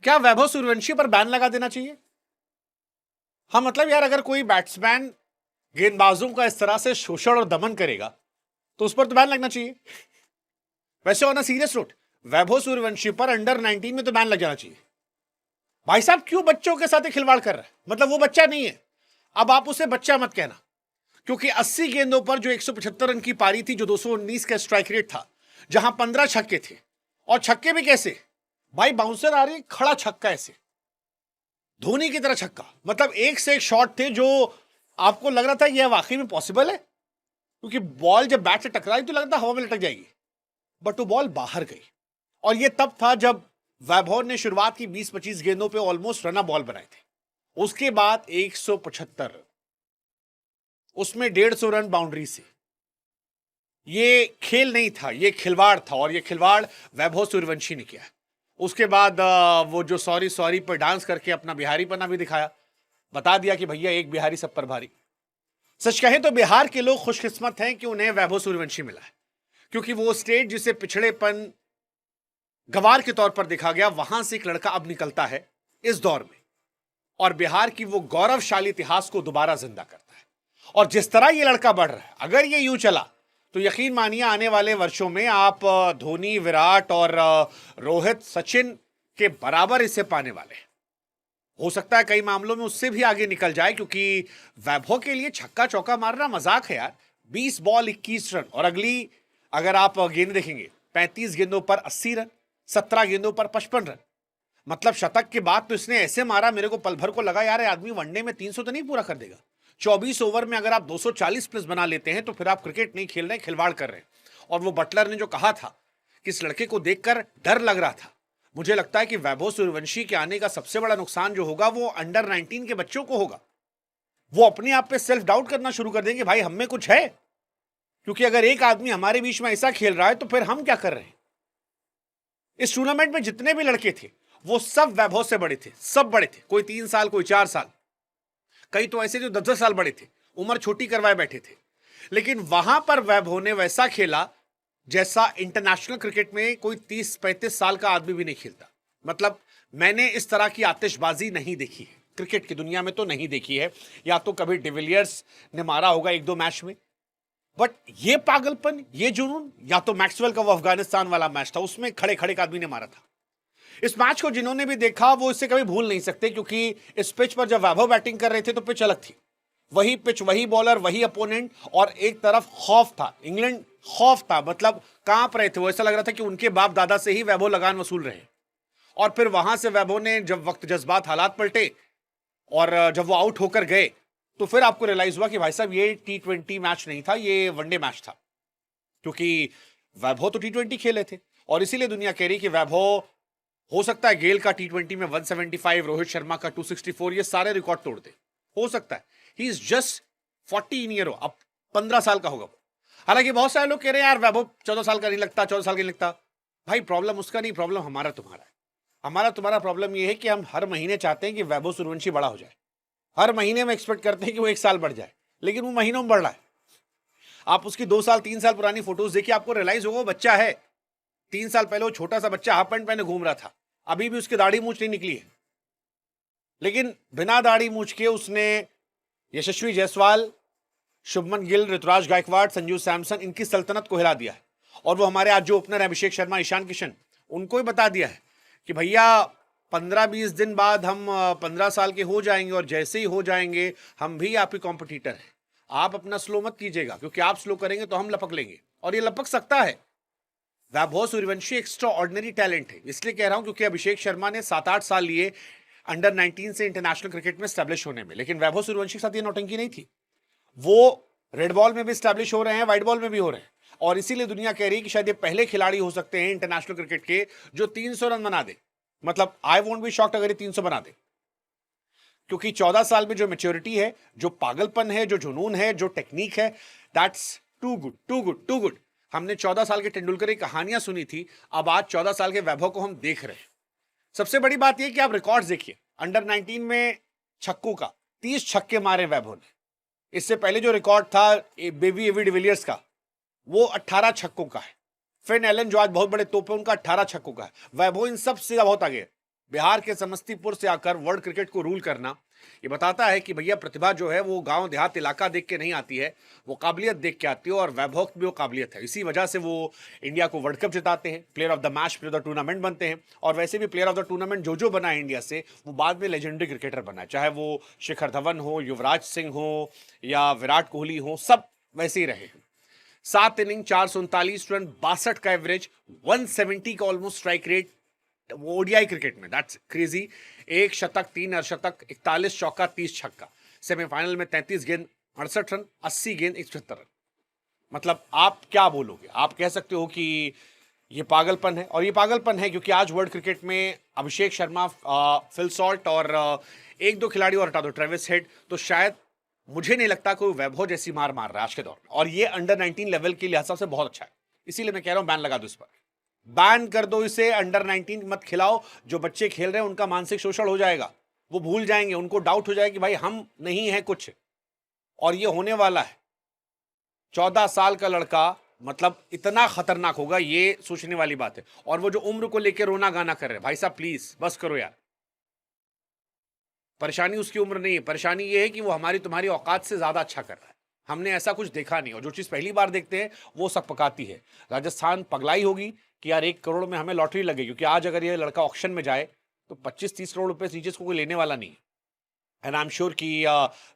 क्या वैभव सूर्यवंशी पर बैन लगा देना चाहिए? हाँ मतलब यार, अगर कोई बैट्समैन गेंदबाजों का इस तरह से शोषण और दमन करेगा तो उस पर तो बैन लगना चाहिए। वैसे on a serious note, Vaibhav Suryavanshi पर अंडर 19 में तो बैन लग जाना चाहिए। भाई साहब क्यों बच्चों के साथ खिलवाड़ कर रहा है? मतलब वो बच्चा नहीं है, अब आप उसे बच्चा मत कहना, क्योंकि 80 गेंदों पर जो 175 रन की पारी थी, जो 219 का स्ट्राइक रेट था, जहां 15 छक्के थे, और छक्के भी कैसे भाई, बाउंसर आ रही खड़ा छक्का, ऐसे धोनी की तरह छक्का, मतलब एक से एक शॉट थे जो आपको लग रहा था यह वाकई में पॉसिबल है, क्योंकि बॉल जब बैट से टकराई तो लगता हवा में लटक जाएगी, बट वो बॉल बाहर गई। और ये तब था जब वैभव ने शुरुआत की 20-25 गेंदों पे ऑलमोस्ट रना बॉल बनाए थे। उसके बाद 175, उसमें 150 रन बाउंड्री से। ये खेल नहीं था, ये खिलवाड़ था, और ये खिलवाड़ वैभव सूर्यवंशी ने किया। उसके बाद वो जो सॉरी सॉरी पर डांस करके अपना बिहारीपना भी दिखाया, बता दिया कि भैया एक बिहारी सब पर भारी। सच कहें तो बिहार के लोग खुशकिस्मत हैं कि उन्हें वैभव सूर्यवंशी मिला है, क्योंकि वो स्टेट जिसे पिछड़ेपन गवार के तौर पर देखा गया, वहां से एक लड़का अब निकलता है इस दौर में, और बिहार की वो गौरवशाली इतिहास को दोबारा जिंदा करता है। और जिस तरह ये लड़का बढ़ रहा है, अगर ये यूं चला तो यकीन मानिए आने वाले वर्षों में आप धोनी, विराट और रोहित, सचिन के बराबर इसे पाने वाले हैं। हो सकता है कई मामलों में उससे भी आगे निकल जाए, क्योंकि वैभव के लिए छक्का चौका मारना मजाक है यार। 20 बॉल 21 रन, और अगली अगर आप गेंद देखेंगे, 35 गेंदों पर 80 रन, 17 गेंदों पर 55 रन। मतलब शतक के बाद तो इसने ऐसे मारा, मेरे को पल भर को लगा यार आदमी वनडे में 300 तो नहीं पूरा कर देगा। 24 ओवर में अगर आप 240 प्लस बना लेते हैं तो फिर आप क्रिकेट नहीं खेल रहे, खिलवाड़ कर रहे हैं। और वो बटलर ने जो कहा था कि इस लड़के को देखकर डर लग रहा था, मुझे लगता है कि वैभव सूर्यवंशी के आने का सबसे बड़ा नुकसान जो होगा वो अंडर 19 के बच्चों को होगा। वो अपने आप पे सेल्फ डाउट करना शुरू कर देंगे, भाई हम में कुछ है, क्योंकि अगर एक आदमी हमारे बीच में ऐसा खेल रहा है तो फिर हम क्या कर रहे हैं। इस टूर्नामेंट में जितने भी लड़के थे वो सब वैभव से बड़े थे, सब बड़े थे, कोई 3 साल, कोई 4 साल, कई तो ऐसे जो 10-10 साल बड़े थे, उम्र छोटी करवाए बैठे थे। लेकिन वहां पर वैभव ने वैसा खेला जैसा इंटरनेशनल क्रिकेट में कोई 30-35 साल का आदमी भी नहीं खेलता। मतलब मैंने इस तरह की आतिशबाजी नहीं देखी है क्रिकेट की दुनिया में, तो नहीं देखी है। या तो कभी डिविलियर्स ने मारा होगा 1-2 मैच में, बट ये पागलपन, ये जुनून, या तो मैक्सवेल का वो अफगानिस्तान वाला मैच था, उसमें खड़े खड़े आदमी ने मारा था। इस मैच को जिन्होंने भी देखा वो इसे कभी भूल नहीं सकते, क्योंकि इस पिच पर जब वैभव बैटिंग कर रहे थे तो पिच अलग थी, वही पिच, वही बॉलर, वही अपोनेंट, और एक तरफ खौफ था, इंग्लैंड खौफ था, मतलब कांप रहे थे वो, ऐसा लग रहा था कि उनके बाप दादा से ही वैभव लगान वसूल रहे। और फिर वहां से वैभव ने जब वक्त जज्बात हालात पलटे और जब वो आउट होकर गए तो फिर आपको रियलाइज हुआ कि भाई साहब ये T20 मैच नहीं था, ये वनडे मैच था, क्योंकि वैभव तो T20 खेले थे। और इसीलिए दुनिया कह रही कि वैभव हो सकता है गेल का T20 में 175, रोहित शर्मा का 264, ये सारे रिकॉर्ड तोड़ दे, हो सकता है। ही इज जस्ट 14 ईयर, अब 15 साल का होगा। हालांकि बहुत सारे लोग कह रहे हैं यार वैभव 14 साल का नहीं लगता, 14 साल का नहीं लगता। भाई प्रॉब्लम उसका नहीं, प्रॉब्लम हमारा तुम्हारा है। हमारा तुम्हारा प्रॉब्लम यह है कि हम हर महीने चाहते हैं कि वैभव सूर्यवंशी बड़ा हो जाए, हर महीने में एक्सपेक्ट करते हैं कि वो 1 साल बढ़ जाए, लेकिन वो महीनों में बढ़ रहा है। आप उसकी 2 साल 3 साल पुरानी फोटोज देखिए, आपको रियलाइज होगा वो बच्चा है। 3 साल पहले वो छोटा सा बच्चा हाफ पैंट पहने घूम रहा था, अभी भी उसकी दाढ़ी मूंछ नहीं निकली है, लेकिन बिना दाढ़ी मूंछ के उसने यशस्वी जायसवाल, शुभमन गिल, ऋतुराज गायकवाड़, संजू सैमसन, इनकी सल्तनत को हिला दिया है। और वो हमारे आज जो ओपनर है अभिषेक शर्मा, ईशान किशन, उनको ही बता दिया है कि भैया 15-20 दिन बाद हम 15 साल के हो जाएंगे, और जैसे ही हो जाएंगे हम भी आपके कॉम्पिटिटर हैं। आप अपना स्लो मत कीजिएगा, क्योंकि आप स्लो करेंगे तो हम लपक लेंगे, और ये लपक सकता है। Vaibhav Suryavanshi extra ordinary talent है, इसलिए कह रहा हूं क्योंकि अभिषेक शर्मा ने 7-8 साल लिए अंडर 19 से इंटरनेशनल क्रिकेट में स्टैब्लिश होने में, लेकिन वैभव सूर्यवंशी के साथ ये नौटंकी नहीं थी। वो रेड बॉल में भी स्टैब्लिश हो रहे हैं, व्हाइट बॉल में भी हो रहे हैं, और इसीलिए दुनिया कह रही है कि शायद ये पहले खिलाड़ी हो सकते हैं इंटरनेशनल क्रिकेट के जो 300 रन बना दे। मतलब आई वोंट बी शॉक्ड अगर ये 300 बना दे, क्योंकि 14 साल में जो मैच्योरिटी है, जो पागलपन है, जो जुनून है, जो टेक्निक है, that's too good, too good, too good. हमने 14 साल के तेंदुलकर की कहानियां सुनी थी, अब आज 14 साल के वैभव को हम देख रहे हैं। सबसे बड़ी बात यह कि आप रिकॉर्ड्स देखिए, अंडर 19 में छक्कों का 30 छक्के मारे वैभव ने। इससे पहले जो रिकॉर्ड था बेबी एवी डिविलियर्स का, वो 18 छक्कों का है। फिन एलन जो आज बहुत बड़े तोप है, उनका 18 छक्कों का है। वैभव इन सब से बहुत आगे है। बिहार के समस्तीपुर से आकर वर्ल्ड क्रिकेट को रूल करना, ये बताता है कि भैया प्रतिभा जो है वो गांव देहात इलाका देख के नहीं आती है, वो काबिलियत देख के आती है, और वैभव की भी वो काबिलियत है। इसी वजह से वो इंडिया को वर्ल्ड कप जिताते हैं, player of the match, player of the tournament बनते हैं। और वैसे भी प्लेयर ऑफ द टूर्नामेंट जो बना है इंडिया से, वो बाद में लेजेंडरी क्रिकेटर बना है, चाहे वो शिखर धवन हो, युवराज सिंह हो या विराट कोहली हो, सब वैसे ही रहे। 7 इनिंग, 439 रन, 62 का एवरेज, 170 का almost strike rate ODI cricket में, दैट्स क्रेजी। 1 शतक, 3 अर्धशतक, 41 चौका, 30 छक्का। सेमीफाइनल में 33 गेंद 68 रन, 80 गेंद 176 रन। मतलब आप क्या बोलोगे? आप कह सकते हो कि ये पागलपन है, और ये पागलपन है क्योंकि आज वर्ल्ड क्रिकेट में अभिषेक शर्मा, फिल सॉल्ट और एक दो खिलाड़ी और हटा दो, ट्रेविस हेड, तो शायद मुझे नहीं लगता कोई वैभव जैसी मार मार रहा है आज के दौर में। और ये अंडर 19 लेवल के लिहाज से बहुत अच्छा है, इसीलिए मैं कह रहा हूं बैन लगा दो इस पर, बैन कर दो इसे। अंडर 19 मत खिलाओ, जो बच्चे खेल रहे हैं उनका मानसिक शोषण हो जाएगा, वो भूल जाएंगे, उनको डाउट हो जाएगा कि भाई हम नहीं है कुछ, और ये होने वाला है। 14 साल का लड़का मतलब इतना खतरनाक होगा, ये सोचने वाली बात है। और वो जो उम्र को लेकर रोना गाना कर रहे हैं, भाई साहब प्लीज बस करो यार। परेशानी उसकी उम्र नहीं है, परेशानी ये है कि वो हमारी तुम्हारी औकात से ज्यादा अच्छा कर रहा है। हमने ऐसा कुछ देखा नहीं, और जो चीज पहली बार देखते हैं वो सब पकाती है। राजस्थान पगलाई होगी कि यार 1 करोड़ में हमें लॉटरी लगे, क्योंकि आज अगर ये लड़का ऑक्शन में जाए तो 25-30 करोड़ रुपए से नीचे को कोई लेने वाला नहीं है। एंड आई एम श्योर कि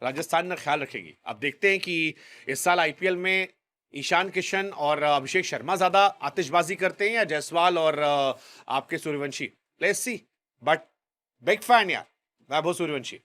राजस्थान ने ख्याल रखेगी। अब देखते हैं कि इस साल आईपीएल में ईशान किशन और अभिषेक शर्मा ज्यादा आतिशबाजी करते हैं या जायसवाल और आपके Suryavanshi. Let's see, but big fan यार वैभव सूर्यवंशी।